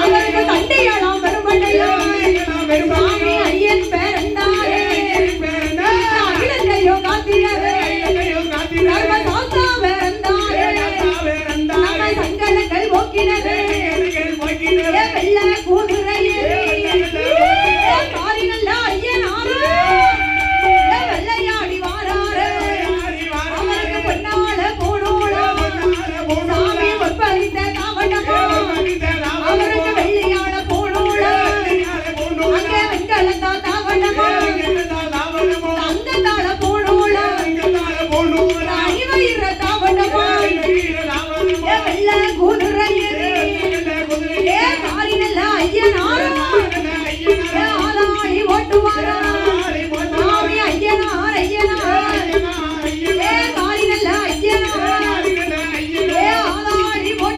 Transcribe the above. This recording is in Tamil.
அவருக்கு கண்டையாளாம் வருவடையா சாமி ஐயன் பேரந்தாரே அகிலத்தையோ காத்திரவே சர்வசாஸ்தா வேறந்தாரே நம்ம சங்கடங்கள் போக்கினவே வெள்ள குதிரையே காரினல்ல ஐயனாரே வெள்ளையாடி வாராரே அவருக்கு பொன்னால போனோளம் சாமி ஒப்பளித்த காவட்டமோ அவருக்கு வெள்ளையாள போனோளம் அங்கே வெண்கலத்தா தாவட்டமோ தங்கத்தாள போனோளம் அணிவயிற தாவட்டமோ வெள்ள குதிரையே காரினல்ல ஐயனா